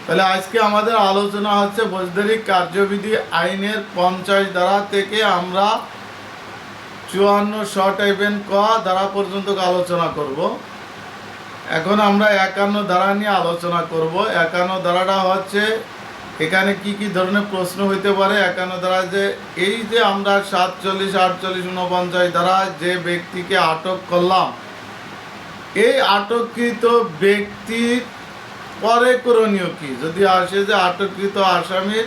তাহলে আজকে আমাদের আলোচনা হচ্ছে ফৌজদারি কার্যবিধি আইনের 50 ধারা থেকে আমরা 54 শর্ট ইভেন্ট ক ধারা পর্যন্ত আলোচনা করব। এখন আমরা 51 ধারা নিয়ে আলোচনা করব। 51 ধারাটা হচ্ছে এখানে কি কি ধরনের প্রশ্ন হইতে পারে। 51 ধারা যে এই যে আমরা 47, 48, 49 ধারা যে ব্যক্তিকে আটক করলাম, এই আটককৃত ব্যক্তির পরে করণীয় কি, যদি আসে যে আটককৃত আসামির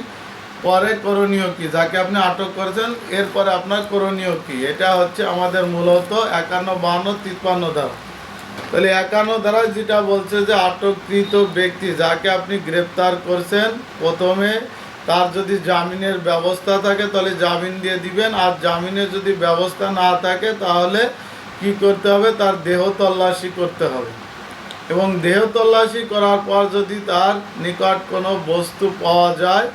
পরে করণীয় কি, যাকে আপনি আটক করেছেন এরপরে আপনার করণীয় কি, এটা হচ্ছে আমাদের মূলত 51, 52, 53 ধারা। তাহলে 51 ধারা যেটা বলছে যে আটককৃত ব্যক্তি যাকে আপনি গ্রেপ্তার করছেন, প্রথমে তার যদি জামিনের ব্যবস্থা থাকে তাহলে জামিন দিয়ে দিবেন, আর জামিনের যদি ব্যবস্থা না থাকে তাহলে কি করতে হবে, তার দেহ তল্লাশি করতে হবে। এবং দেহ তল্লাশি করার পর যদি তার নিকট কোনো বস্তু পাওয়া যায়,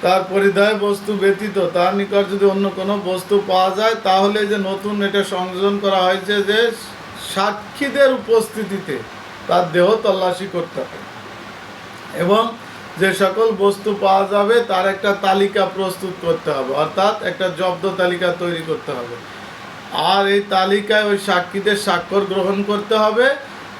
তার পরিধেয় বস্তু ব্যতীত তার নিকট যদি অন্য কোনো বস্তু পাওয়া যায়, তাহলে যে নতুন এটা সংযোজন করা হয়েছে যে সাক্ষীদের উপস্থিতিতে তার দেহ তল্লাশি করতে হবে এবং যে সকল বস্তু পাওয়া যাবে তার একটা তালিকা প্রস্তুত করতে হবে, অর্থাৎ একটা জব্দ তালিকা তৈরি করতে হবে। আর এই তালিকায় ওই সাক্ষীদের স্বাক্ষর গ্রহণ করতে হবে।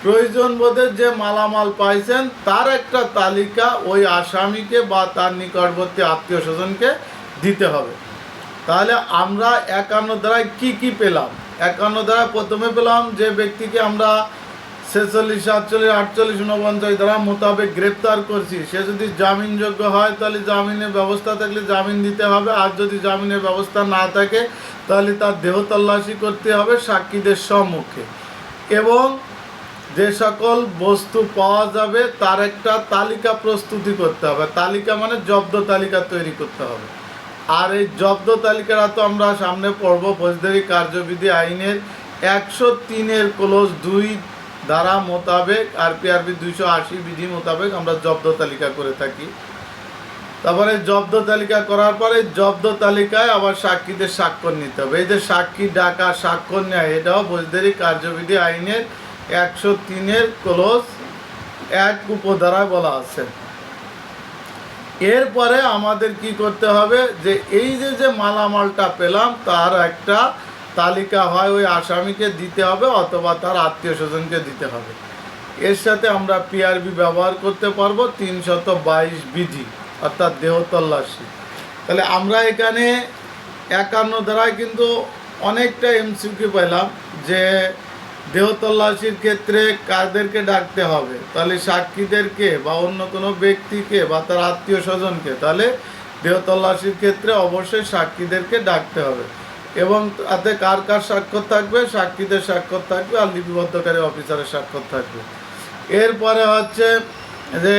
প্রয়োজন বোধে যে মালামাল পাইছেন তার একটা তালিকা ওই আসামিকে বা তার নিকটবর্তী আত্মীয় স্বজনকে দিতে হবে। তাহলে আমরা 51 ধারায় কি কি পেলাম? 51 ধারায় প্রথমে পেলাম যে ব্যক্তিকে আমরা 46, 47, 48, 49 ধারা মোতাবেক গ্রেপ্তার করছি, সে যদি জামিনযোগ্য হয় তাহলে জামিনের ব্যবস্থা থাকলে জামিন দিতে হবে, আর যদি জামিনের ব্যবস্থা না থাকে তাহলে তার দেহ তল্লাশি করতে হবে সাক্ষীদের সম্মুখে। এবং যে সকল বস্তু পাওয়া যাবে তার একটা তালিকা প্রস্তুতি করতে হবে। তালিকা মানে জব্দ তালিকা তৈরি করতে হবে। আর এই জব্দ তালিকাটা তো আমরা সামনে পড়ব ফৌজদারি কার্যবিধি আইনের 103 ক্লোজ 2 ধারা মোতাবেক, আরপিআরবি 280 বিধি মোতাবেক আমরা জব্দ তালিকা করে থাকি। তারপরে জব্দ তালিকা করার পরে জব্দ তালিকায় আবার সাক্ষীদের স্বাক্ষর নিতে হবে। এই যে সাক্ষী ডাকা, স্বাক্ষর নেয়, এটাও ফৌজদারি কার্যবিধি আইনের 103 ক্লোজ 1 উপধারায় বলা আছে। এরপরে আমাদের কি করতে হবে, যে এই যে মালামালটা পেলাম তার একটা তালিকা হয় ওই আসামিকে দিতে হবে অথবা তার আত্মীয় স্বজনকে দিতে হবে। এর সাথে আমরা পিআরবি ব্যবহার করতে পারবো 322 বিধি, অর্থাৎ দেহ তল্লাশি। তাহলে আমরা এখানে 51 ধারায় কিন্তু অনেকটা এমসিকিউ পেলাম যে দেহ তল্লাশির ক্ষেত্রে কাদেরকে ডাকতে হবে, তাহলে সাক্ষীদেরকে বা অন্য কোনো ব্যক্তিকে বা তার আত্মীয় স্বজনকে। তাহলে দেহ তল্লাশির ক্ষেত্রে অবশ্যই সাক্ষীদেরকে ডাকতে হবে এবং তাতে কার কার স্বাক্ষর থাকবে, সাক্ষীদের স্বাক্ষর থাকবে আর লিপিবদ্ধকারী অফিসারের স্বাক্ষর থাকবে। এরপরে হচ্ছে যে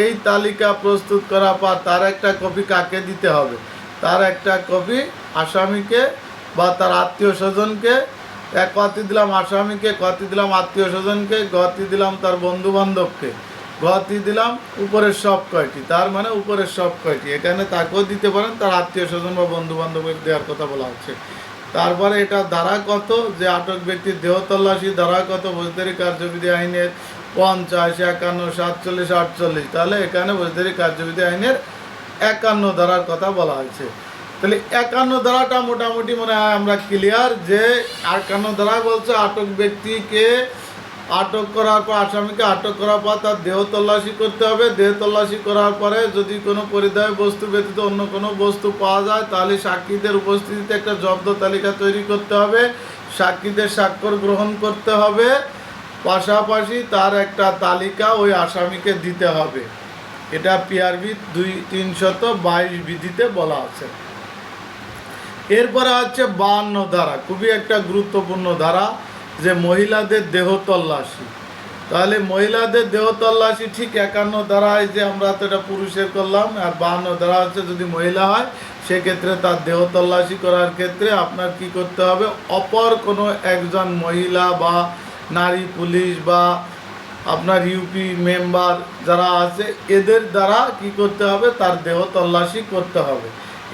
এই তালিকা প্রস্তুত করার পর তার একটা কপি কাকে দিতে হবে, তার একটা কপি আসামিকে বা তার আত্মীয় স্বজনকে, এক কতি দিলাম আসামিকে, কতি দিলাম আত্মীয় স্বজনকে, গতি দিলাম তার বন্ধু বান্ধবকে, গতি দিলাম উপরের সব কয়টি, তার মানে উপরের সব কয়টি। এখানে তাকেও দিতে পারেন, তার আত্মীয় স্বজন বা বন্ধু বান্ধবকে দেওয়ার কথা বলা হচ্ছে। তারপরে এটা ধারা কত, যে আটক ব্যক্তির দেহ তল্লাশি ধারা কত, ফৌজদারি কার্যবিধি আইনের 50, 51, 47, 48। তাহলে এখানে ফৌজদারি কার্যবিধি আইনের 51 ধারার কথা বলা হয়েছে। তাহলে 51 ধারাটা মোটামুটি মনে হয় আমরা ক্লিয়ার, যে 51 ধারা বলছে আটক ব্যক্তিকে আটক করার পর, আসামিকে আটক করার পর তার দেহ তল্লাশি করতে হবে। দেহ তল্লাশি করার পরে যদি কোনো পরিধেয় বস্তু ব্যতীত অন্য কোনো বস্তু পাওয়া যায় তাহলে সাক্ষীদের উপস্থিতিতে একটা জব্দ তালিকা তৈরি করতে হবে, সাক্ষীদের স্বাক্ষর গ্রহণ করতে হবে, পাশাপাশি তার একটা তালিকা ওই আসামিকে দিতে হবে। এটা পিআরবি 322 বিধিতে বলা আছে। এরপরে হচ্ছে 52 ধারা, খুবই একটা গুরুত্বপূর্ণ ধারা, যে মহিলাদের দেহ তল্লাশি। তাহলে মহিলাদের দেহ তল্লাশি ঠিক 51 ধারায় যে আমরা তো এটা পুরুষের করলাম, আর 52 ধারা হচ্ছে যদি মহিলা হয় সেক্ষেত্রে তার দেহ তল্লাশি করার ক্ষেত্রে আপনার কি করতে হবে, অপর কোনো একজন মহিলা বা নারী পুলিশ বা আপনার ইউপি মেম্বার যারা আছে এদের দ্বারা কি করতে হবে, তার দেহ তল্লাশি করতে হবে।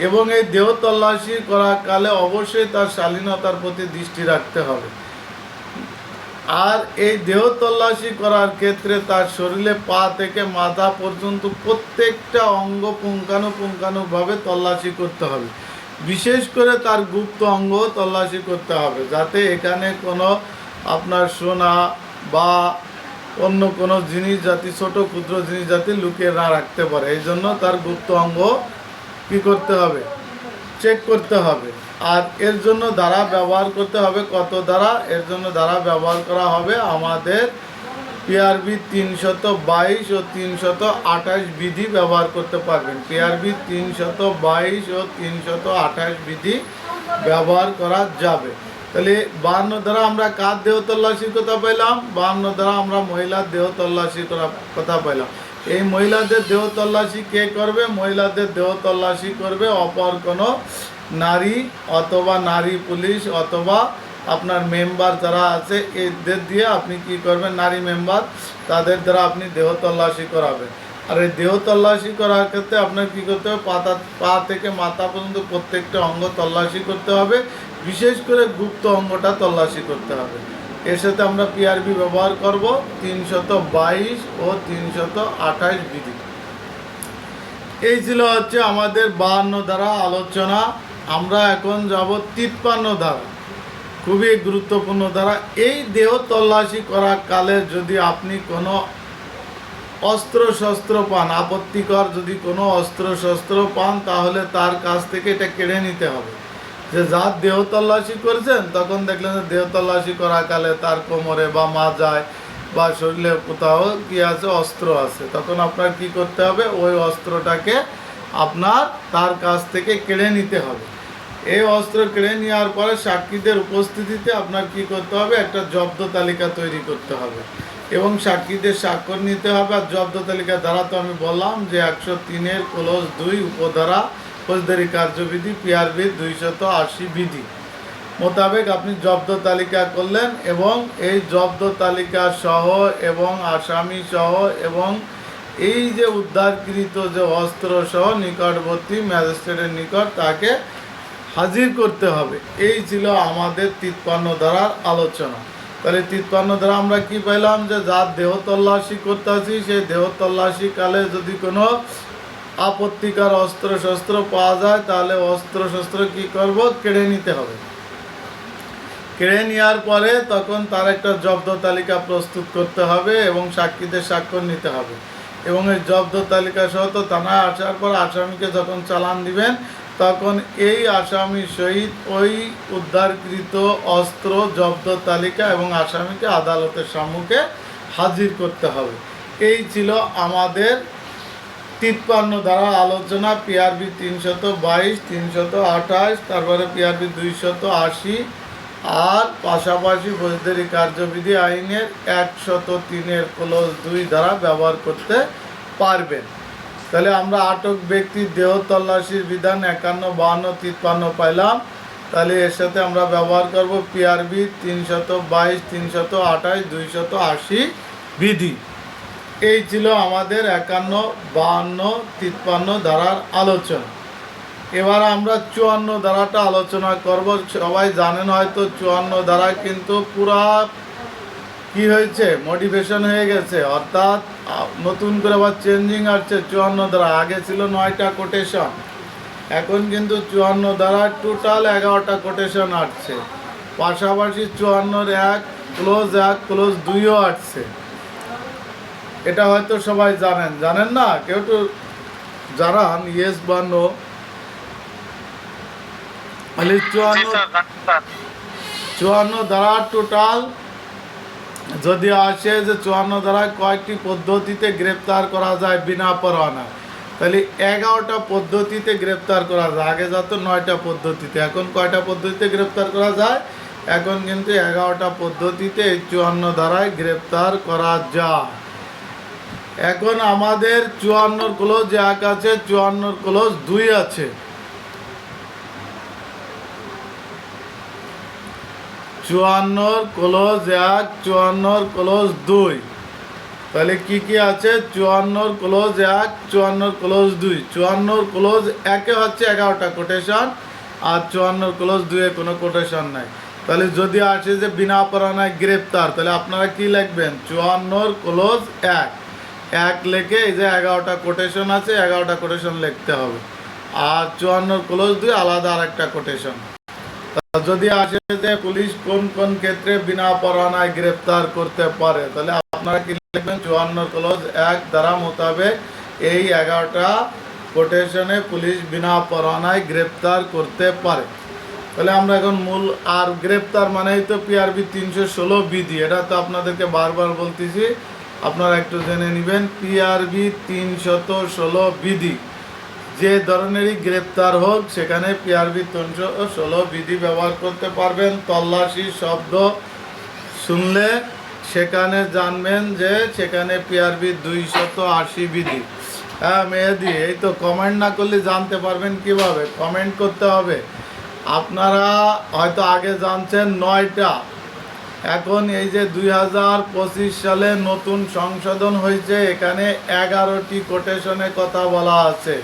এবং এই দেহ তল্লাশি করার কালে অবশ্যই তার শালীনতার প্রতি দৃষ্টি রাখতে হবে। আর এই দেহ তল্লাশি করার ক্ষেত্রে তার শরীরে পা থেকে মাথা পর্যন্ত প্রত্যেকটা অঙ্গ পুঙ্খানুপুঙ্খানুভাবে তল্লাশি করতে হবে। বিশেষ করে তার গুপ্ত অঙ্গ তল্লাশি করতে হবে, যাতে এখানে কোনো আপনার সোনা বা অন্য কোনো জিনিস জাতি, ছোট ক্ষুদ্র জিনিস জাতি লুকিয়ে না রাখতে পারে। এই জন্য তার গুপ্ত অঙ্গ কী করতে হবে, চেক করতে হবে। আর এর জন্য ধারা ব্যবহার করতে হবে কত ধারা? এর জন্য ধারা ব্যবহার করা হবে আমাদের পিআরবি 322 ও 328 বিধি ব্যবহার করতে পারবেন। পিআরবি 322 ও 328 বিধি ব্যবহার করা যাবে। তাহলে 52 ধারা আমরা কার দেহ তল্লাশির কথা পাইলাম? 52 ধারা আমরা মহিলার দেহ তল্লাশির কথা পাইলাম। এই মহিলাদের দেহ তল্লাশি কে করবে? মহিলাদের দেহ তল্লাশি করবে অপর কোনো নারী অথবা নারী পুলিশ অথবা আপনার মেম্বার যারা আছে, এদের দিয়ে আপনি কি করবেন? নারী মেম্বার, তাদের দ্বারা আপনি দেহ তল্লাশি করাবেন। আর এই দেহ তল্লাশি করার ক্ষেত্রে আপনার কী করতে হবে? পা থেকে মাথা পর্যন্ত প্রত্যেকটা অঙ্গ তল্লাশি করতে হবে, বিশেষ করে গুপ্ত অঙ্গটা তল্লাশি করতে হবে। এর সাথে আমরা পিআরবি ব্যবহার করব 322 ও 328 বিধি। এই ছিল হচ্ছে আমাদের 52 ধারা আলোচনা। আমরা এখন যাব 53 ধারা, খুবই গুরুত্বপূর্ণ ধারা। এই দেহ তল্লাশি করার কালে যদি আপনি কোনো অস্ত্র শস্ত্র পান, আপত্তিকর যদি কোনো অস্ত্র শস্ত্র পান, তাহলে তার কাছ থেকে এটা কেড়ে নিতে হবে। যে যার দেহ তল্লাশি করেছেন, তখন দেখলেন যে দেহ তল্লাশি করাকালে তার কোমরে বা মাজায় বা শরীরে কোথাও কি আছে, অস্ত্র আছে, তখন আপনার কি করতে হবে? ওই অস্ত্রটাকে আপনার তার কাছ থেকে কেড়ে নিতে হবে। এই অস্ত্র কেড়ে নেওয়ার পরে সাক্ষীদের উপস্থিতিতে আপনার কি করতে হবে? একটা জব্দ তালিকা তৈরি করতে হবে এবং সাক্ষীদের স্বাক্ষর নিতে হবে। আর জব্দ তালিকা ধারা তো আমি বললাম যে 103-এর ক্লোজ 2 উপধারা ফৌজদারি কার্যবিধি পিআরবি 280 বিধি মোতাবেক আপনি জব্দ তালিকা করলেন এবং এই জব্দ তালিকা সহ এবং আসামি সহ এবং এই যে উদ্ধারকৃত যে অস্ত্র সহ নিকটবর্তী ম্যাজিস্ট্রেটের নিকট তাকে হাজির করতে হবে। এই ছিল আমাদের 53 ধারার আলোচনা। তাহলে 53 ধারা আমরা কি পেলাম? যে যার দেহ তল্লাশি করতে আছি, সেই দেহ তল্লাশি কালে যদি কোনো আপত্তিকর অস্ত্র শস্ত্র পাওয়া যায়, তাহলে অস্ত্র শস্ত্র কি করব? কেড়ে নিতে হবে। কেড়ে নেওয়ার পরে তখন তার একটা জব্দ তালিকা প্রস্তুত করতে হবে এবং সাক্ষীদের স্বাক্ষর নিতে হবে। এবং এই জব্দ তালিকা সহ তো থানায় আসার পর আসামিকে যখন চালান দিবেন, তখন এই আসামি সহিত ওই উদ্ধারকৃত অস্ত্র, জব্দ তালিকা এবং আসামিকে আদালতের সম্মুখে হাজির করতে হবে। এই ছিল আমাদের 53 ধারা আলোচনা। পিআরবি 322, 328, তারপরে পিআরবি 280 আর পাশাপাশি ফৌজদারি কার্যবিধি আইনের 103-এর ক্লোজ 2 ধারা ব্যবহার করতে পারবেন। তাহলে আমরা আটক ব্যক্তির দেহ তল্লাশির বিধান 51, 52, 53 পাইলাম। তাহলে এর সাথে আমরা ব্যবহার করব পিআরবি 322, 328, 280 বিধি। এই ছিল আমাদের 51, 52, 53 ধারার আলোচনা। এবার আমরা 54 ধারাটা আলোচনা করব। সবাই জানেন হয়তো 54 ধারা কিন্তু পুরা কি হয়েছে, মোটিভেশন হয়ে গেছে, অর্থাৎ নতুন করে আবার চেঞ্জিং আসছে 54 ধারা। আগে ছিল 9টা কোটেশন, এখন কিন্তু 54 ধারা টোটাল 11টা কোটেশন আসছে। পাশাপাশি 54-র 1 ক্লোজ 1 ক্লোজ 2ও আসছে। এটা হয়তো সবাই জানেন না? কেউ তো জানান, ইয়েস বা নো। 54 ধারা টোটাল যদি আসে যে 54 ধারায় কয়েকটি পদ্ধতিতে গ্রেপ্তার করা যায় বিনা পরোয়ানা, তাহলে 11টা পদ্ধতিতে গ্রেপ্তার করা যায়। আগে যত 9টা পদ্ধতিতে, এখন কয়টা পদ্ধতিতে গ্রেপ্তার করা যায়? এখন কিন্তু 11টা পদ্ধতিতে এই 54 ধারায় গ্রেপ্তার করা যায়। এখন আমাদের 54 ক্লোজ 1 আছে, 54 ক্লোজ 2 আছে। 54 ক্লোজ 1, 54 ক্লোজ 2। তাহলে কি কি আছে? 54 ক্লোজ 1, 54 ক্লোজ 2। 54 ক্লোজ 1-এ হচ্ছে 11টা কোটেশন আর 54 ক্লোজ 2-এ কোনো কোটেশন নাই। তাহলে যদি আসে যে বিনা পরোয়ানায় গ্রেপ্তার, তাহলে আপনারা কি লিখবেন? 54 ক্লোজ 1 1 লিখে এই যে 11টা কোটেশন আছে 11টা কোটেশন লিখতে হবে, আর 54 ক্লোজ 2 আলাদা আরেকটা কোটেশন। যদি আসে যে পুলিশ কোন কোন ক্ষেত্রে বিনা পরোয়ানায় গ্রেপ্তার করতে পারে, তাহলে আপনারা কি লিখবেন? 54 ক্লোজ 1 ধারা মোতাবেক এই 11টা কোটেশনে পুলিশ বিনা পরোয়ানায় গ্রেপ্তার করতে পারে। তাহলে আমরা এখন মূল, আর গ্রেপ্তার মানেই তো পিআরবি 316 বিধি, এটা তো আপনাদেরকে বারবার বলতেছি, আপনারা একটু জেনে নেবেন। পিআরবি 316 বিধি, যে ধরনেরই গ্রেপ্তার হোক সেখানে পিআরবি 316 বিধি ব্যবহার করতে পারবেন। তল্লাশি শব্দ শুনলে সেখানে জানবেন যে সেখানে পিআরবি 280 বিধি। হ্যাঁ মেহেদি, এই তো কমেন্ট না করলে জানতে পারবেন কিভাবে? কমেন্ট করতে হবে। আপনারা হয়তো আগে জানছেন 9টা, এখন এই যে 2025 সালে নতুন সংশোধন হয়েছে, এখানে 11টি কোটেশনের কথা বলা আছে।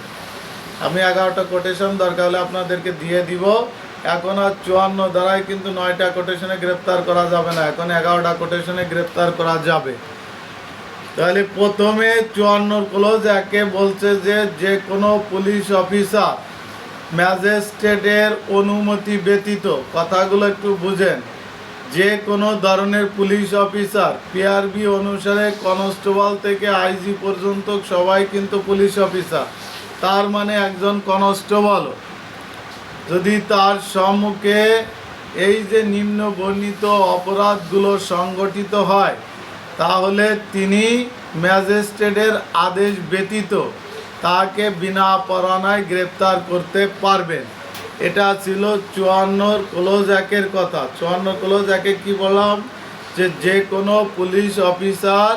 আমি 11টা কোটেশন দরকার হলে আপনাদেরকে দিয়ে দিব। এখন আর 54 ধারায় কিন্তু 9টা কোটেশনে গ্রেপ্তার করা যাবে না, এখন 11টা কোটেশনে গ্রেপ্তার করা যাবে। তাহলে প্রথমে 54 ক্লোজ 1 বলছে যে যে কোনো পুলিশ অফিসার ম্যাজিস্ট্রেটের অনুমতি ব্যতীত, কথাগুলো একটু বুঝেন, যে কোনো ধরনের পুলিশ অফিসার, পিআরবি অনুসারে কনস্টেবল থেকে আইজি পর্যন্ত সবাই কিন্তু পুলিশ অফিসার, তার মানে একজন কনস্টেবল যদি তার সম্মুখে এই যে নিম্ন বর্ণিত অপরাধগুলো সংগঠিত হয়, তাহলে তিনি ম্যাজিস্ট্রেটের আদেশ ব্যতীত তাকে বিনা পরোয়ানায় গ্রেপ্তার করতে পারবেন। এটা ছিল 54 ক্লোজ 1 কথা। 54 ক্লোজ 1 কি বললাম? যে যে কোনো পুলিশ অফিসার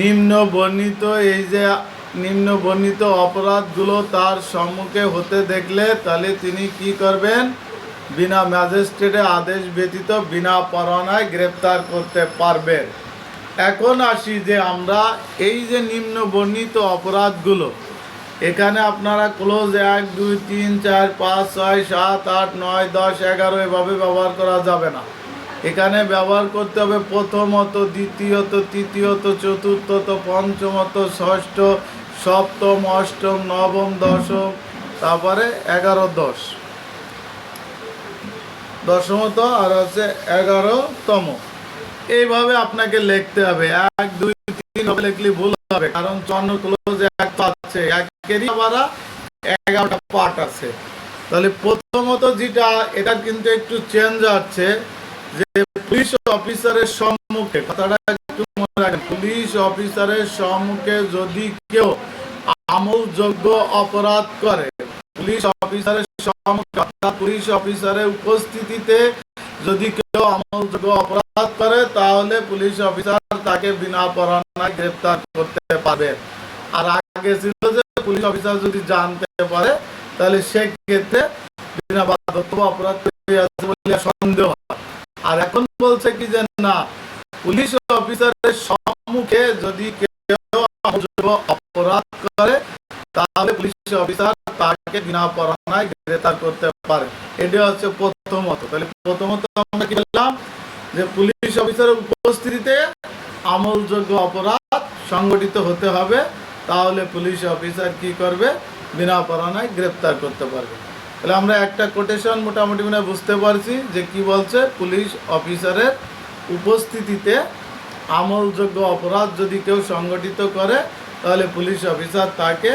নিম্ন বর্ণিত এই যে নিম্ন বর্ণিত অপরাধগুলো তার সম্মুখে হতে দেখলে তাহলে তিনি কি করবেন? বিনা ম্যাজিস্ট্রেটের আদেশ ব্যতীত বিনা পরোয়ানায় গ্রেপ্তার করতে পারবেন। এখন আসি যে আমরা এই যে নিম্ন বর্ণিত অপরাধগুলো, এখানে আপনারা ক্লোজ 1 2 3 4 5 6 7 8 9 10 11 এভাবে ব্যবহার করা যাবে না। এখানে ব্যবহার করতে হবে প্রথমত, দ্বিতীয়ত, তৃতীয়ত, চতুর্থত, পঞ্চমত, ষষ্ঠ, সপ্তম, অষ্টম, নবম, দশম, তারপরে 11 10 দশমত, আর হচ্ছে 11তম। এইভাবে আপনাকে লিখতে হবে। 1 2 3 লিখলে ভুল হবে, কারণ 54 ক্লোজ 1 আছে, 1-এরই আবার 11টা পার্ট আছে। তাহলে প্রথমত যেটা, এটা কিন্তু একটু চেঞ্জ আছে, যে পুলিশ অফিসারের সম্মুখে, কথাটা একটু মনে রাখবেন, পুলিশ অফিসারের সম্মুখে যদি কেউ আমলযোগ্য অপরাধ করে, পুলিশ অফিসারের সম্মুখে অর্থাৎ পুলিশ অফিসারের উপস্থিতিতে যদি কেউ আমলযোগ্য অপরাধ করে, তাহলে পুলিশ অফিসার তাকে বিনা পরোয়ানায় গ্রেপ্তার করতে পারবে। আর আগে ছিল যে পুলিশ অফিসার যদি জানতে পারে, তাহলে সেক্ষেত্রে বিনা বাধ্যতামূলক অপরাধ আছে বলে সন্দেহ হয়। আর এখন বলছে কি যে না, পুলিশ অফিসারের সম্মুখে যদি কেউ আমলযোগ্য অপরাধ করে, তাহলে পুলিশ অফিসার তাকে বিনা পরোয়ানায় গ্রেপ্তার করতে পারে। এটা হচ্ছে প্রথমত। তাহলে প্রথমত আমরা কি বললাম? যে পুলিশ অফিসারের উপস্থিতিতে আমলযোগ্য অপরাধ সংগঠিত হতে হবে, তাহলে পুলিশ অফিসার কি করবে? বিনা পরোয়ানায় গ্রেপ্তার করতে পারবে। তাহলে আমরা একটা কোটেশন মোটামুটি মানে বুঝতে পারছি যে কি বলছে, পুলিশ অফিসারের উপস্থিতিতে আমলযোগ্য অপরাধ যদি কেউ সংগঠিত করে, তাহলে পুলিশ অফিসার তাকে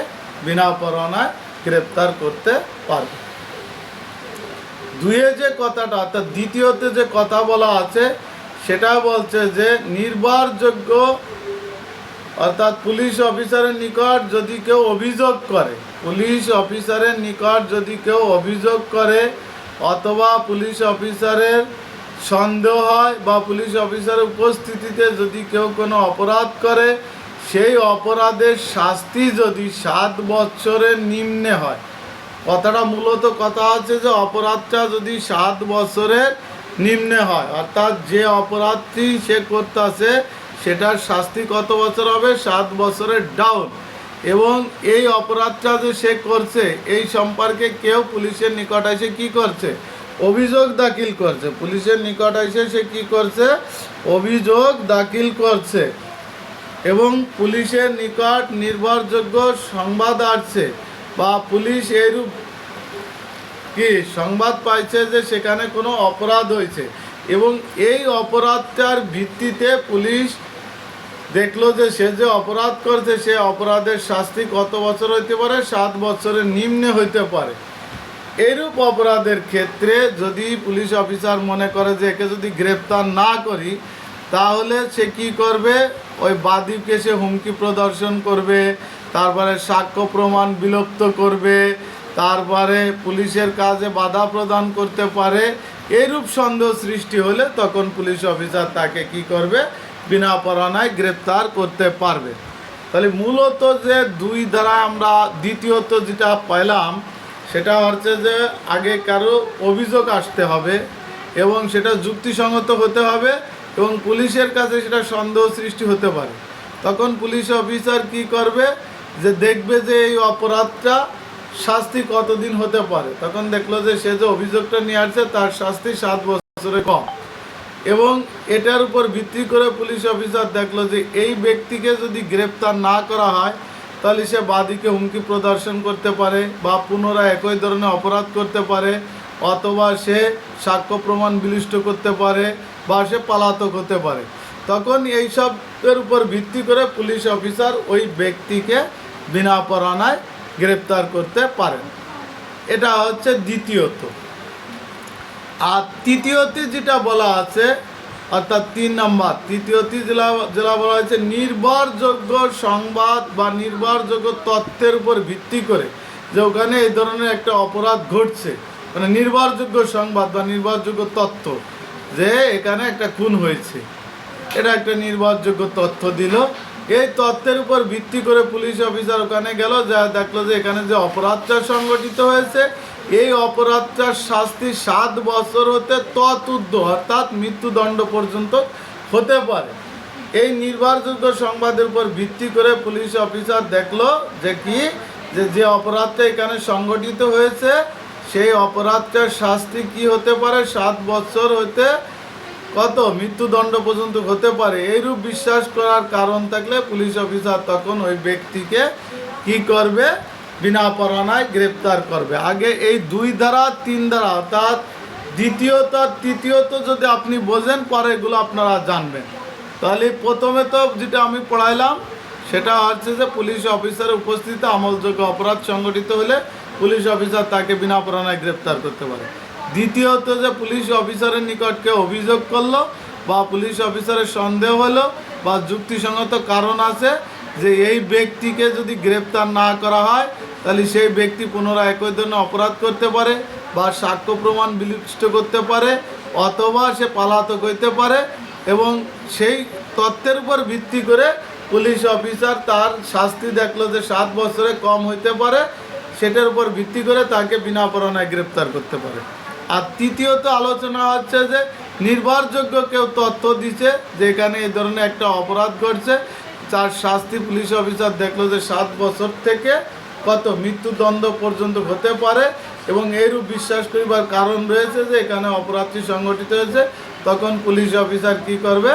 বিনা পরোয়ানায় গ্রেপ্তার করতে পারবে। দুয়ে যে কথাটা, অর্থাৎ দ্বিতীয়তে যে কথা বলা আছে, সেটা বলছে যে নির্ভরযোগ্য, অর্থাৎ পুলিশ অফিসারের নিকট যদি কেউ অভিযোগ করে, পুলিশ অফিসারের নিকট যদি কেউ অভিযোগ করে, অথবা পুলিশ অফিসারের সন্দেহ হয়, বা পুলিশ অফিসারের উপস্থিতিতে যদি কেউ কোনো অপরাধ করে, সেই অপরাধের শাস্তি যদি 7 বছরের নিম্নে হয়, কথাটা মূলত কথা আছে যে অপরাধটা যদি 7 বছরের নিম্নে হয়, অর্থাৎ যে অপরাধটি সে করতেছে সেটার শাস্তি কত বছর হবে? 7 বছরের ডাউন। এবং এই অপরাধটা যে সে করছে এই সম্পর্কে কেউ পুলিশের নিকট এসে কি করছে? অভিযোগ দাখিল করছে, পুলিশের নিকট এসে সে কি করছে, অভিযোগ দাখিল করছে এবং পুলিশের নিকট নির্ভরযোগ্য সংবাদ আসছে বা পুলিশ এরূপ কি সংবাদ পাইছে যে সেখানে কোনো অপরাধ হয়েছে এবং এই অপরাধটার ভিত্তিতে পুলিশ দেখলো যে সে যে অপরাধ করছে সে অপরাধের শাস্তি কত বছর হইতে পারে, 7 বছরের নিম্নে হইতে পারে। এইরূপ অপরাধের ক্ষেত্রে যদি পুলিশ অফিসার মনে করে যে একে যদি গ্রেপ্তার না করি তাহলে সে কি করবে, ওই বাদীকে সে হুমকি প্রদর্শন করবে, তারপরে সাক্ষ্য প্রমাণ বিলুপ্ত করবে, তারপরে পুলিশের কাজে বাধা প্রদান করতে পারে। এইরূপ সন্দেহ সৃষ্টি হলে তখন পুলিশ অফিসার তাকে কি করবে, বিনা পরোয়ানায় গ্রেপ্তার করতে পারবে। তাহলে মূলত যে 2 ধারা আমরা দ্বিতীয়ত যেটা পাইলাম সেটা হচ্ছে যে আগে কারো অভিযোগ আসতে হবে এবং সেটা যুক্তিসঙ্গত হতে হবে এবং পুলিশের কাছে সেটা সন্দেহ সৃষ্টি হতে পারে। তখন পুলিশ অফিসার কি করবে, যে দেখবে যে এই অপরাধটা শাস্তি কতদিন হতে পারে। তখন দেখলো যে সে যে অভিযোগটা নিয়ে আসছে তার শাস্তি 7 বছরের কম এবং এটার উপর ভিত্তি করে পুলিশ অফিসার দেখলো যে এই ব্যক্তিকে যদি গ্রেপ্তার না করা হয় তাহলে সে বাদীকে হুমকি প্রদর্শন করতে পারে বা পুনরায় একই ধরনের অপরাধ করতে পারে, অথবা সে সাক্ষ্য প্রমাণ বিলিষ্ট করতে পারে বা সে পলাতক হতে পারে। তখন এইসবের উপর ভিত্তি করে পুলিশ অফিসার ওই ব্যক্তিকে বিনা পরোয়ানায় গ্রেপ্তার করতে পারেন। এটা হচ্ছে দ্বিতীয়ত। আর তৃতীয়তে যেটা বলা আছে অর্থাৎ 3 নম্বর, তৃতীয়তে যেটা বলা হয়েছে নির্ভরযোগ্য সংবাদ বা নির্ভরযোগ্য তথ্যের উপর ভিত্তি করে যে ওখানে এই ধরনের একটা অপরাধ ঘটছে, মানে নির্ভরযোগ্য সংবাদ বা নির্ভরযোগ্য তথ্য যে এখানে একটা খুন হয়েছে, এটা একটা নির্ভরযোগ্য তথ্য দিল। এই তথ্যের উপর ভিত্তি করে পুলিশ অফিসার ওখানে গেল, যা দেখলো যে এখানে যে অপরাধটা সংগঠিত হয়েছে এই অপরাধটার শাস্তি 7 বছর হতে ততূর্ধ্ব অর্থাৎ মৃত্যুদণ্ড পর্যন্ত হতে পারে। এই নির্ভরযোগ্য সংবাদের উপর ভিত্তি করে পুলিশ অফিসার দেখলো যে কি, যে অপরাধটা এখানে সংগঠিত হয়েছে সেই অপরাধটার শাস্তি কি হতে পারে, 7 বছর হতে কত মৃত্যুদণ্ড পর্যন্ত হতে পারে। এইরূপ বিশ্বাস করার কারণ থাকলে পুলিশ অফিসার তখন ওই ব্যক্তিকে কি করবে, বিনা পরোয়ানায় গ্রেপ্তার করবে। আগে এই 2 ধারা 3 ধারা অর্থাৎ দ্বিতীয়ত আর তৃতীয়ত যদি আপনি বোঝেন পরে এগুলো আপনারা জানবেন। তাহলে প্রথমে তো যেটা আমি পড়াইলাম সেটা হচ্ছে যে পুলিশ অফিসারের উপস্থিতিতে আমলযোগ্য অপরাধ সংগঠিত হলে পুলিশ অফিসার তাকে বিনা পরোয়ানায় গ্রেপ্তার করতে পারে। দ্বিতীয়ত যে পুলিশ অফিসারের নিকট কেউ অভিযোগ করলো বা পুলিশ অফিসারের সন্দেহ হলো বা যুক্তিসঙ্গত কারণ আছে যে এই ব্যক্তিকে যদি গ্রেপ্তার না করা হয় তাহলে সেই ব্যক্তি পুনরায় একই ধরনের অপরাধ করতে পারে বা সাক্ষ্য প্রমাণ বিলিষ্ট করতে পারে অথবা সে পলাতক হইতে পারে এবং সেই তথ্যের উপর ভিত্তি করে পুলিশ অফিসার তার শাস্তি দেখলো যে 7 বছরে কম হইতে পারে, সেটার উপর ভিত্তি করে তাকে বিনা পরোয়ানায় গ্রেপ্তার করতে পারে। আর তৃতীয়ত আলোচনা হচ্ছে যে নির্ভরযোগ্য কেউ তথ্য দিচ্ছে যে এখানে এই ধরনের একটা অপরাধ ঘটছে, তার শাস্তি পুলিশ অফিসার দেখলো যে 7 বছর থেকে কত মৃত্যুদণ্ড পর্যন্ত হতে পারে এবং এইরূপ বিশ্বাস করিবার কারণ রয়েছে যে এখানে অপরাধটি সংগঠিত হয়েছে, তখন পুলিশ অফিসার কি করবে,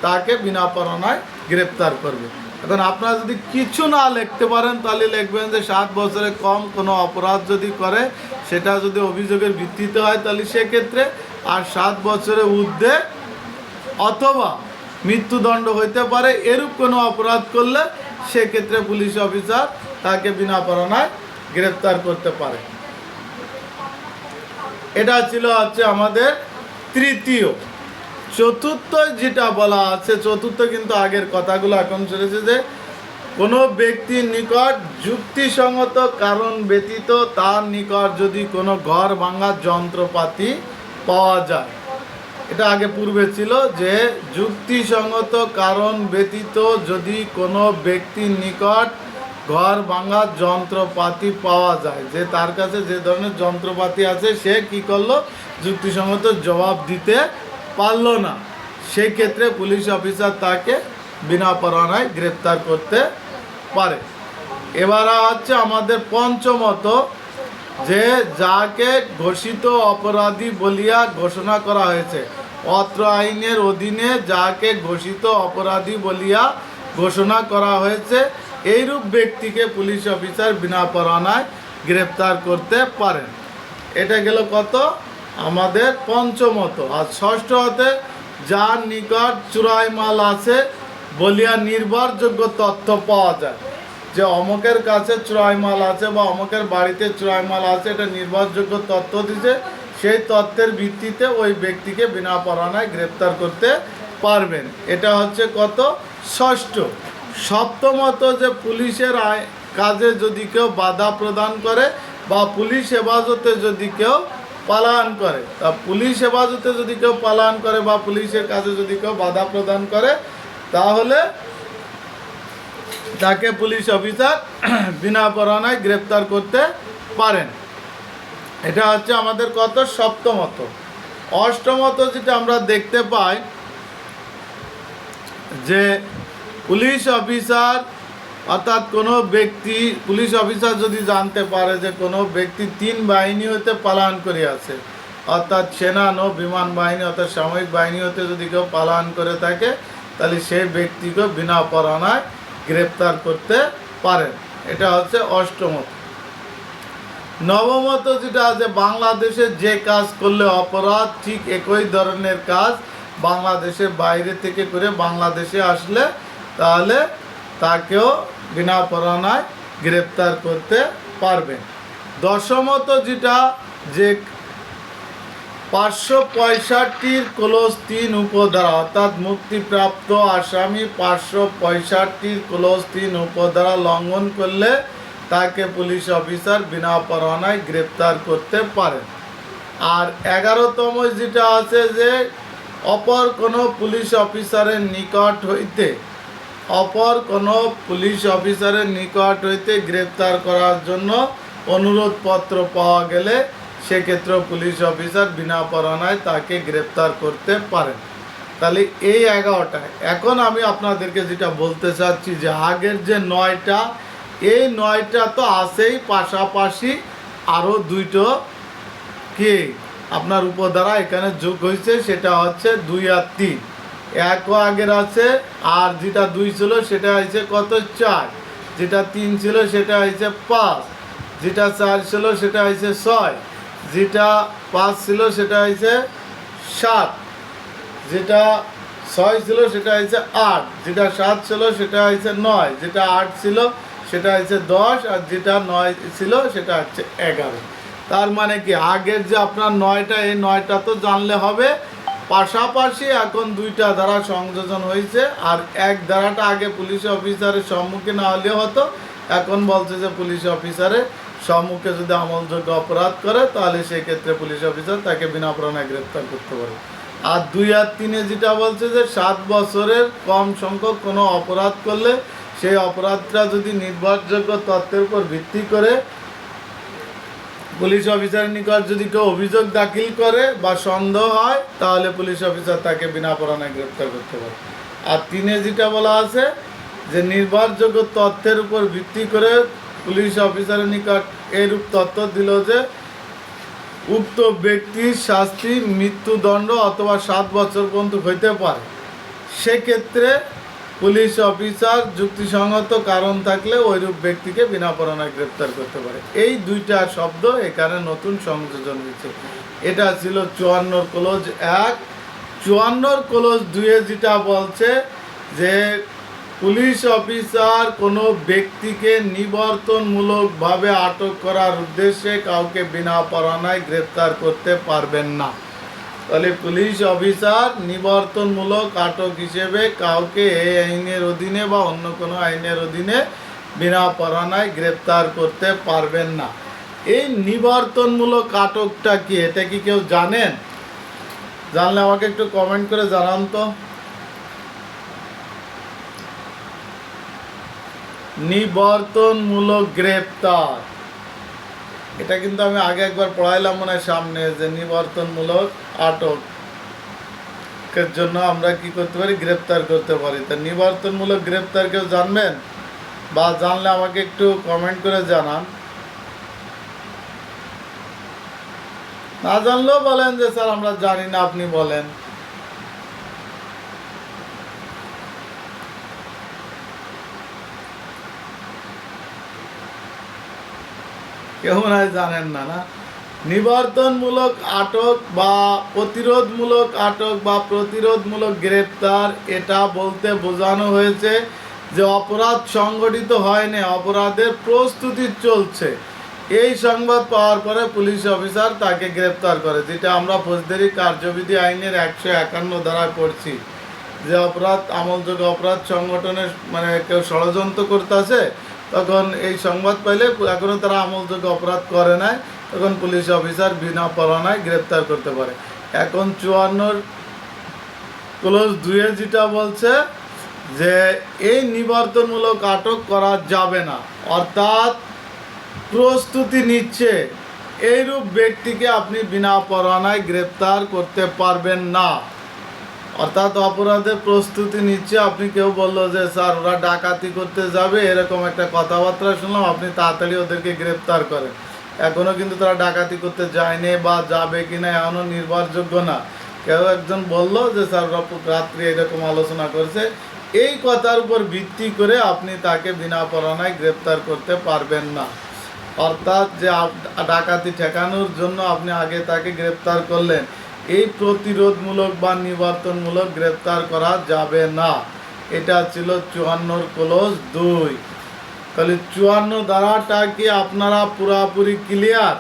তাকে বিনা পরোয়ানায় গ্রেপ্তার করবে। এখন আপনারা যদি কিছু না লিখতে পারেন তাহলে লিখবেন যে 7 বছরে কম কোনো অপরাধ যদি করে সেটা যদি অভিযোগের ভিত্তিতে হয় তাহলে সেক্ষেত্রে, আর 7 বছরের ঊর্ধ্বে অথবা মৃত্যুদণ্ড হইতে পারে এরূপ কোনো অপরাধ করলে সেক্ষেত্রে পুলিশ অফিসার তাকে বিনা পরোয়ানায় গ্রেপ্তার করতে পারে। এটা ছিল হচ্ছে আমাদের তৃতীয়। চতুর্থ যেটা বলা আছে, চতুর্থ কিন্তু আগের কথাগুলো এখন চলেছে যে কোনো ব্যক্তির নিকট যুক্তিসঙ্গত কারণ ব্যতীত তার নিকট যদি কোনো ঘর ভাঙার যন্ত্রপাতি পাওয়া যায়। এটা আগে পূর্বে ছিল যে যুক্তিসঙ্গত কারণ ব্যতীত যদি কোনো ব্যক্তির নিকট ঘর ভাঙার যন্ত্রপাতি পাওয়া যায়, যে তার কাছে যে ধরনের যন্ত্রপাতি আছে সে কি করলো, যুক্তিসঙ্গত জবাব দিতে পারলো না, সেই ক্ষেত্রে পুলিশ অফিসার তাকে বিনা পরোয়ানায় গ্রেপ্তার করতে পারে। এবার হচ্ছে আমাদের পঞ্চমত যে যাকে ঘোষিত অপরাধী বলিয়া ঘোষণা করা হয়েছে, অত্র আইনের অধীনে যাকে ঘোষিত অপরাধী বলিয়া ঘোষণা করা হয়েছে এইরূপ ব্যক্তিকে পুলিশ অফিসার বিনা পরোয়ানায় গ্রেপ্তার করতে পারেন। এটা গেল কত? আমাদের পঞ্চমত। আর ষষ্ঠ হতে যার নিকট চুরাই মাল আছে বলিয়া নির্ভরযোগ্য তথ্য পাওয়া যায়, যে অমুকের কাছে চুরাই মাল আছে বা অমুকের বাড়িতে চুরাই মাল আছে, এটা নির্ভরযোগ্য তথ্য দিছে, সেই তথ্যের ভিত্তিতে ওই ব্যক্তিকে বিনা পরোয়ানায় গ্রেপ্তার করতে পারবেন। এটা হচ্ছে কত? ষষ্ঠ। সপ্তমত যে পুলিশের কাজে যদি কেউ বাধা প্রদান করে বা পুলিশ হেফাজতে যদি কেউ পালায়ন করে, তা পুলিশ হেফাজতে যদি কেউ পালায়ন করে বা পুলিশের কাজে যদি কেউ বাধা প্রদান করে, তাহলে তাকে পুলিশ অফিসার বিনা পরোয়ানায় গ্রেপ্তার করতে পারেন। এটা হচ্ছে আমাদের কত? সপ্তমত। অষ্টমত যেটা আমরা দেখতে পাই যে পুলিশ অফিসার অর্থাৎ কোনো ব্যক্তি, পুলিশ অফিসার যদি জানতে পারে যে কোনো ব্যক্তি 3 বাহিনী হতে পালায়ন করে আছে, অর্থাৎ সেনা, নৌ, বিমান বাহিনী অর্থাৎ সামরিক বাহিনী হতে যদি কেউ পালায়ন করে থাকে, তাহলে সেই ব্যক্তিকে বিনা পরোয়ানায় গ্রেপ্তার করতে পারেন। এটা হচ্ছে অষ্টমত। নবমত যেটা আছে, বাংলাদেশে যে কাজ করলে অপরাধ ঠিক একই ধরনের কাজ বাংলাদেশের বাইরে থেকে করে বাংলাদেশে আসলে তাহলে তাকেও বিনা পরোয়ানায় গ্রেপ্তার করতে পারবেন। দশমত যেটা, যে 565 ক্লোজ 3 উপধারা অর্থাৎ মুক্তিপ্রাপ্ত আসামি 565 ক্লোজ 3 উপধারা লঙ্ঘন করলে তাকে পুলিশ অফিসার বিনা পরোয়ানায় গ্রেপ্তার করতে পারেন। আর 11তম যেটা আছে, যে অপর কোনো পুলিশ অফিসারের নিকট হইতে গ্রেপ্তার করার জন্য অনুরোধপত্র পাওয়া গেলে সেক্ষেত্রে পুলিশ অফিসার বিনা পরোয়ানায় তাকে গ্রেপ্তার করতে পারেন। তাহলে এই 11টা। এখন আমি আপনাদেরকে যেটা বলতে চাচ্ছি যে আগের যে 9টা, এই 9টা তো আছেই, পাশাপাশি আরও 2টো কি আপনার উপধারা এখানে যোগ হয়েছে, সেটা হচ্ছে 2 আর 3। 1ও আগের আছে, আর যেটা 2 ছিল সেটা হয়েছে কত? 4। যেটা 3 ছিল সেটা হয়েছে 5। যেটা 4 ছিল সেটা হয়েছে 6। যেটা 5 ছিল সেটা হয়েছে 7। যেটা 6 ছিল সেটা হয়েছে 8। যেটা 7 ছিল সেটা হয়েছে 9। যেটা 8 ছিল সেটা হচ্ছে 10। আর যেটা 9 ছিল সেটা হচ্ছে 11। তার মানে কি আগের যে আপনার 9টা, এই 9টা তো জানলে হবে, পাশাপাশি এখন 2টা ধারা সংযোজন হয়েছে। আর এক ধারাটা আগে পুলিশ অফিসারের সম্মুখে না হলেও হতো, এখন বলছে যে পুলিশ অফিসারের সম্মুখে যদি আমলযোগ্য অপরাধ করে তাহলে সেক্ষেত্রে পুলিশ অফিসার তাকে বিনা পরোয়ানায় গ্রেপ্তার করতে পারে। আর 2 আর 3-এ যেটা বলছে যে 7 বছরের কম সংখ্যক কোনো অপরাধ করলে সেই অপরাধটা যদি নির্ভরযোগ্য তথ্যের উপর ভিত্তি করে পুলিশ অফিসারের নিকট যদি কেউ অভিযোগ দাখিল করে বা সন্দেহ হয়, তাহলে পুলিশ অফিসার তাকে বিনা পরোয়ানায় গ্রেপ্তার করতে পারে। আর 3-এ যেটা বলা আছে যে নির্ভরযোগ্য তথ্যের উপর ভিত্তি করে পুলিশ অফিসারের নিকট এরূপ তথ্য দিল যে উক্ত ব্যক্তির শাস্তি মৃত্যুদণ্ড অথবা 7 বছর পর্যন্ত হইতে পারে, সেক্ষেত্রে পুলিশ অফিসার যুক্তিসঙ্গত কারণ থাকলে ওইরূপ ব্যক্তিকে বিনা পরোয়ানায় গ্রেপ্তার করতে পারে। এই 2টা শব্দ এখানে নতুন সংযোজন হয়েছে। এটা ছিল 54 ক্লোজ 1। 54 ক্লোজ 2-এ যেটা বলছে যে পুলিশ অফিসার কোনো ব্যক্তিকে নিবর্তনমূলকভাবে আটক করার উদ্দেশ্যে কাউকে বিনা পরোয়ানায় গ্রেপ্তার করতে পারবেন না। তাহলে পুলিশ অফিসার নিবর্তনমূলক আটক হিসেবে কাউকে এই আইনের অধীনে বা অন্য কোনো আইনের অধীনে বিনা পরোয়ানায় গ্রেপ্তার করতে পারবেন না। এই নিবর্তনমূলক আটকটা কি, এটা কি কেউ জানেন? জানলে আমাকে একটু কমেন্ট করে জানান তো। নিবর্তনমূলক গ্রেপ্তার, এটা কিন্তু আমি আগে একবার পড়াইলাম মনে হয় সামনে, যে নিবর্তনমূলক আটকের জন্য আমরা কি করতে পারি? গ্রেপ্তার করতে পারি। তা নিবর্তনমূলক গ্রেপ্তার কেউ জানবেন? বা জানলে আমাকে একটু কমেন্ট করে জানান। না জানলেও বলেন যে স্যার আমরা জানি না, আপনি বলেন। কেউ নয় জানেন না, না? নিবর্তনমূলক আটক বা প্রতিরোধমূলক আটক বা প্রতিরোধমূলক গ্রেপ্তার, এটা বলতে বোঝানো হয়েছে যে অপরাধ সংগঠিত হয়নি, অপরাধের প্রস্তুতি চলছে। এই সংবাদ পাওয়ার পরে পুলিশ অফিসার তাকে গ্রেপ্তার করে, যেটা আমরা ফৌজদারি কার্যবিধি আইনের 151 ধারা করছি, যে অপরাধ আমলযোগ্য অপরাধ সংগঠনের মানে কেউ ষড়যন্ত্র করতেছে, তখন এই সংবাদ পাইলে এখনো তারা আমলযোগ্য অপরাধ করে নাই, তখন পুলিশ অফিসার বিনা পরোয়ানায় গ্রেপ্তার করতে পারে। এখন 54 ক্লোজ 2 যেটা বলছে যে এই নিবর্তনমূলক আটক করা যাবে না, অর্থাৎ প্রস্তুতি নিচ্ছে এইরূপ ব্যক্তিকে আপনি বিনা পরোয়ানায় গ্রেপ্তার করতে পারবেন না। অর্থাৎ অপরাধের প্রস্তুতি নিচ্ছে, আপনি কেউ বললো যে স্যার ওরা ডাকাতি করতে যাবে, এরকম একটা কথাবার্তা শুনলাম, আপনি তাড়াতাড়ি ওদেরকে গ্রেপ্তার করেন। এখনও কিন্তু তারা ডাকাতি করতে যায়নি বা যাবে কিনা এখনও নির্ভরযোগ্য না। কেউ একজন বললো যে স্যার ওরা রাত্রে এরকম আলোচনা করছে, এই কথার উপর ভিত্তি করে আপনি তাকে বিনা পরোয়ানায় গ্রেপ্তার করতে পারবেন না। অর্থাৎ যে ডাকাতি ঠেকানোর জন্য আপনি আগে তাকে গ্রেপ্তার করলেন, এই প্রতিরোধমূলক বা নিবর্তনমূলক গ্রেপ্তার করা যাবে না। এটা ছিল 54 ক্লোজ 2। তাহলে 54 ধারাটা কি আপনারা পুরাপুরি ক্লিয়ার?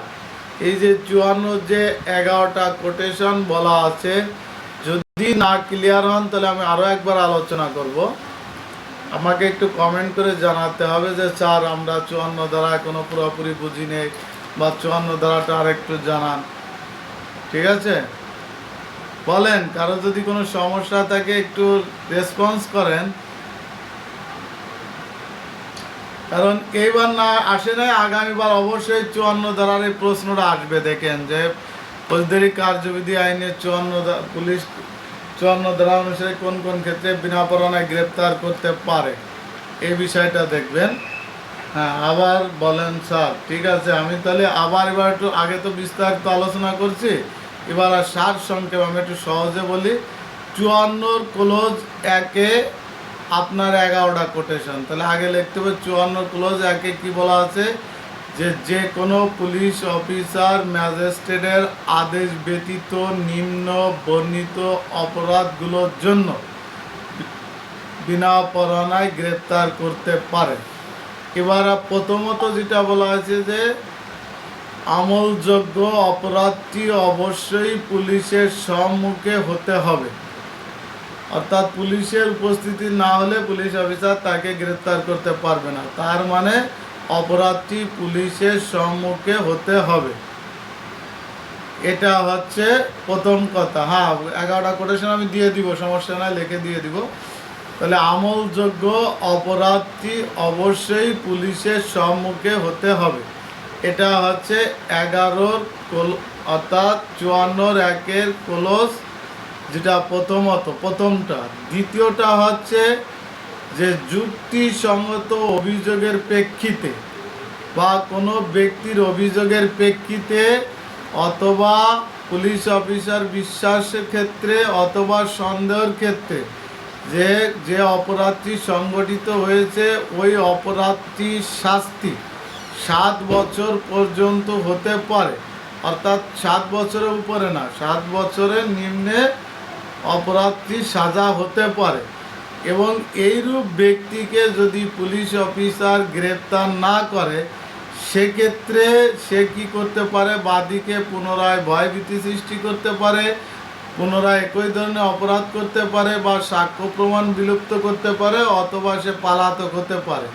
এই যে 54 যে 11টা কোটেশন বলা আছে, যদি না ক্লিয়ার হন তাহলে আমি আরও একবার আলোচনা করব। আমাকে একটু কমেন্ট করে জানাতে হবে যে স্যার আমরা 54 ধারা এখনো পুরোপুরি বুঝি নেই, বা 54 ধারাটা আর একটু জানান। ঠিক আছে, বলেন, কারো যদি কোনো সমস্যা থাকে একটু রেসপন্স করেন, কারণ এইবার না আসে নাই, আগামীবার অবশ্যই 54 ধারার এই প্রশ্নটা আসবে। দেখেন যে ফৌজদারি কার্যবিধি আইনের 54 পুলিশ 54 ধারা অনুসারে কোন কোন ক্ষেত্রে বিনা পরোয়ানায় গ্রেপ্তার করতে পারে, এই বিষয়টা দেখবেন। হ্যাঁ, আবার বলেন স্যার। ঠিক আছে, আমি তাহলে আবার এবার একটু, আগে তো বিস্তারিত আলোচনা করছি, এবার আর সার সংক্ষেপ আমি একটু সহজে বলি। 54 ক্লোজ 1-এ আপনার 11টা কোটেশন, তাহলে আগে লিখতে হবে 54 ক্লোজ 1-এ কি বলা আছে, যে যে কোনো পুলিশ অফিসার ম্যাজিস্ট্রেটের আদেশ ব্যতীত নিম্ন বর্ণিত অপরাধগুলোর জন্য বিনা পরোয়ানায় গ্রেপ্তার করতে পারে। এবার প্রথমত যেটা বলা হয়েছে যে আমলযোগ্য অপরাধটি অবশ্যই পুলিশের সম্মুখে হতে হবে, অর্থাৎ পুলিশের উপস্থিতি না হলে পুলিশ অফিসার তাকে গ্রেপ্তার করতে পারবে না। তার মানে অপরাধটি পুলিশের সম্মুখে হতে হবে, এটা হচ্ছে প্রথম কথা। হ্যাঁ, 11টা কোটেশন আমি দিয়ে দিব, সমস্যা নাই, লিখে দিয়ে দিব। তাহলে আমলযোগ্য অপরাধটি অবশ্যই পুলিশের সম্মুখে হতে হবে, এটা হচ্ছে 11 অর্থাৎ 54-1-এর ক্লোজ, যেটা প্রথমটা। দ্বিতীয়টা হচ্ছে যে যুক্তিসঙ্গত অভিযোগের প্রেক্ষিতে বা কোনো ব্যক্তির অভিযোগের প্রেক্ষিতে অথবা পুলিশ অফিসার বিশ্বাসের ক্ষেত্রে অথবা সন্দেহের ক্ষেত্রে যে যে অপরাধটি সংগঠিত হয়েছে ওই অপরাধটির শাস্তি 7 বছর পর্যন্ত হতে পারে, অর্থাৎ 7 বছরের উপরে না, 7 বছরের নিম্নে অপরাধটি সাজা হতে পারে। এবং এইরূপ ব্যক্তিকে যদি পুলিশ অফিসার গ্রেপ্তার না করে, সেক্ষেত্রে সে কী করতে পারে, বাদীকে পুনরায় ভয়ভীতি সৃষ্টি করতে পারে, পুনরায় একই ধরনের অপরাধ করতে পারে, বা সাক্ষ্য প্রমাণ বিলুপ্ত করতে পারে, অথবা সে পলাতক হতে পারে।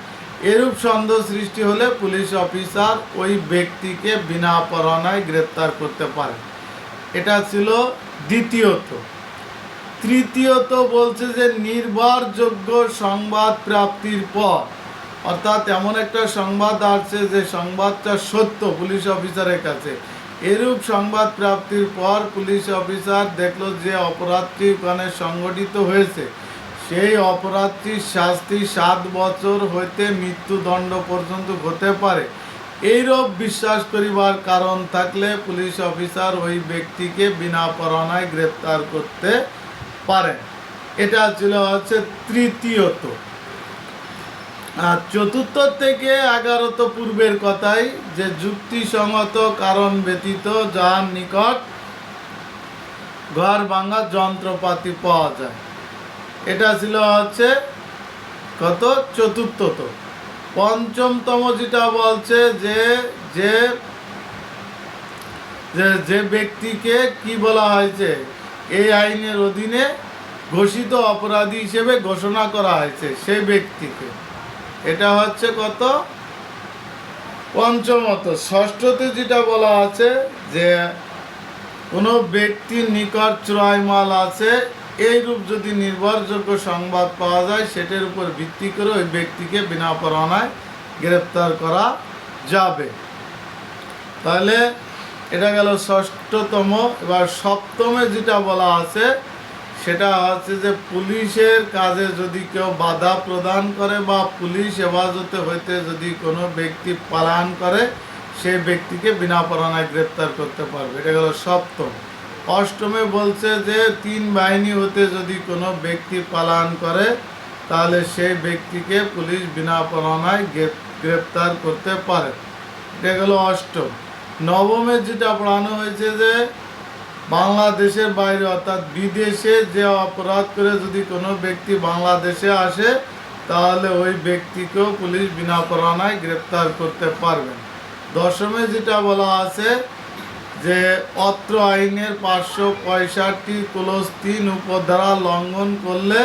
এরূপ সন্দেহ সৃষ্টি হলে পুলিশ অফিসার ওই ব্যক্তিকে বিনা পরোয়ানায় গ্রেপ্তার করতে পারে। এটা ছিল দ্বিতীয়ত। তৃতীয়ত বলছে যে নির্ভরযোগ্য সংবাদ প্রাপ্তির পর, অর্থাৎ এমন একটা সংবাদ আসছে যে সংবাদটা সত্য পুলিশ অফিসারের কাছে, এরূপ সংবাদ প্রাপ্তির পর পুলিশ অফিসার দেখলো যে অপরাধটি ওখানে সংগঠিত হয়েছে, সেই অপরাধটির শাস্তি 7 বছর হইতে মৃত্যুদণ্ড পর্যন্ত হতে পারে। এইরূপ বিশ্বাস করিবার কারণ থাকলে পুলিশ অফিসার ওই ব্যক্তিকে বিনা পরোয়ানায় গ্রেপ্তার করতে পারেন। এটা ছিল হচ্ছে তৃতীয়ত। আর চতুর্থ থেকে 11 পূর্বের কথাই, যে যুক্তিসঙ্গত কারণ ব্যতীত যার নিকট ঘর ভাঙার যন্ত্রপাতি পাওয়া যায়, এটা ছিল হচ্ছে কত, চতুর্থত। পঞ্চমতম যেটা বলছে যে যে যে ব্যক্তিকে কি বলা হয়েছে, এই আইনের অধীনে ঘোষিত অপরাধী হিসেবে ঘোষণা করা হয়েছে সেই ব্যক্তিকে, এটা হচ্ছে কত, পঞ্চমত। ষষ্ঠতে যেটা বলা আছে যে কোনো ব্যক্তির নিকট চোরাই মাল আছে, এইরূপ যদি নির্ভরযোগ্য সংবাদ পাওয়া যায়, সেটার উপর ভিত্তি করে ওই ব্যক্তিকে বিনা পরোয়ানায় গ্রেপ্তার করা যাবে। তাহলে এটা গেল ষষ্ঠতম। এবার সপ্তমে যেটা বলা আছে সেটা হচ্ছে যে পুলিশের কাজে যদি কেউ বাধা প্রদান করে বা পুলিশ হেফাজতে হইতে যদি কোনো ব্যক্তি পালায়ন করে, সেই ব্যক্তিকে বিনা পরোয়ানায় গ্রেপ্তার করতে পারবে। এটা গেল সপ্তম। অষ্টমে বলছে যে 3 বাহিনী হতে যদি কোনো ব্যক্তি পালায়ন করে, তাহলে সেই ব্যক্তিকে পুলিশ বিনা পরোয়ানায় গ্রেপ্তার করতে পারে। এটা গেল অষ্টম। নবমে যেটা পড়ানো হয়েছে যে বাংলাদেশের বাইরে অর্থাৎ বিদেশে যে অপরাধ করে যদি কোনো ব্যক্তি বাংলাদেশে আসে, তাহলে ওই ব্যক্তিকেও পুলিশ বিনা পরোয়ানায় গ্রেপ্তার করতে পারবেন। দশমে যেটা বলা আছে যে অত্র আইনের 565 ক্লোজ 3 উপধারা লঙ্ঘন করলে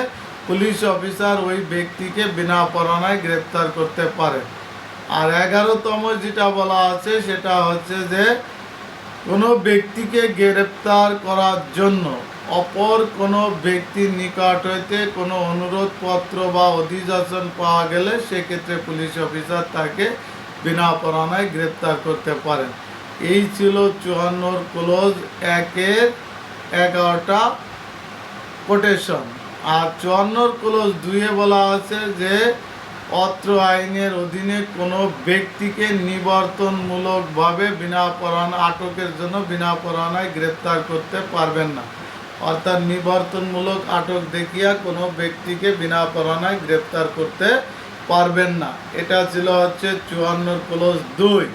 পুলিশ অফিসার ওই ব্যক্তিকে বিনা পরোয়ানায় গ্রেপ্তার করতে পারে। আর 11তম যেটা বলা আছে সেটা হচ্ছে যে কোনো ব্যক্তিকে গ্রেপ্তার করার জন্য অপর কোনো ব্যক্তির নিকট হইতে কোনো অনুরোধপত্র বা অধিযাচন পাওয়া গেলে সেক্ষেত্রে পুলিশ অফিসার তাকে বিনা পরোয়ানায় গ্রেপ্তার করতে পারেন। এই ছিল 54 ক্লোজ 1-এর 11টা কোটেশন। আর 54 ক্লোজ 2-এ বলা আছে যে অত্র আইনের অধীনে কোনো ব্যক্তিকে নিবর্তনমূলকভাবে বিনা পরোয়ানা আটকের জন্য বিনা পরোয়ানায় গ্রেপ্তার করতে পারবেন না। অর্থাৎ নিবর্তনমূলক আটক দেখিয়া কোনো ব্যক্তিকে বিনা পরোয়ানায় গ্রেপ্তার করতে পারবেন না। এটা ছিল হচ্ছে 54 ক্লোজ 2।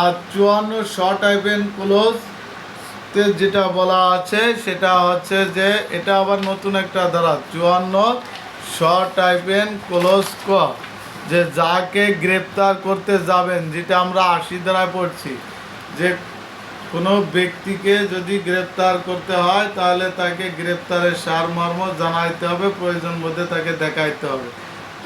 আর 54 শর্ট টাইপের ক্লোজ তে যেটা বলা আছে সেটা হচ্ছে যে এটা আবার নতুন একটা ধারা, 54 শর্ট টাইপের ক্লোজ ক, যে যাকে গ্রেপ্তার করতে যাবেন, যেটা আমরা 80 ধারায় পড়ছি, যে কোনো ব্যক্তিকে যদি গ্রেপ্তার করতে হয় তাহলে তাকে গ্রেপ্তারের সারমর্ম জানাইতে হবে, প্রয়োজন বোধে তাকে দেখাইতে হবে।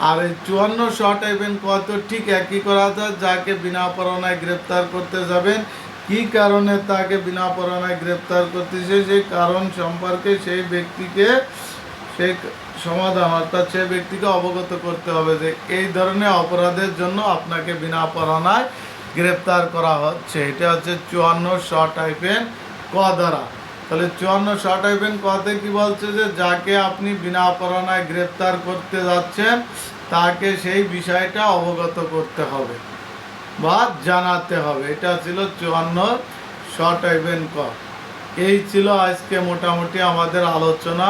আর এই 54 শর্ট টাইপের কত ঠিক একই করা যায়, যাকে বিনা পরোয়ানায় গ্রেপ্তার করতে যাবেন, কি কারণে তাকে বিনা পরোয়ানায় গ্রেপ্তার করতেছে, সেই কারণ সম্পর্কে সেই ব্যক্তিকে সেই সমাধান অর্থাৎ সেই ব্যক্তিকে অবগত করতে হবে যে এই ধরনের অপরাধের জন্য আপনাকে বিনা পরোয়ানায় গ্রেপ্তার করা হচ্ছে। এটা হচ্ছে 54 শর্ট টাইপের ক দ্বারা। তাহলে 54 শর্ট টাইপের কতে কি বলছে, যে যাকে আপনি বিনা পরোয়ানায় গ্রেপ্তার করতে যাচ্ছেন তাকে সেই বিষয়টা অবগত করতে হবে বা জানাতে হবে। এটা ছিল 54 শর্ট টাইপের ক। এই ছিল আজকে মোটামুটি আমাদের আলোচনা।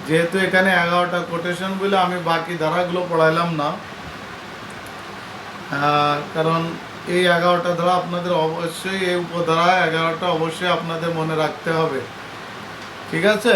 যেহেতু এখানে 11টা কোটেশন বলে আমি বাকি ধারাগুলো পড়াইলাম না, কারণ এই 11টা ধারা আপনাদের অবশ্যই, এই উপধারা 11টা অবশ্যই আপনাদের মনে রাখতে হবে। ঠিক আছে।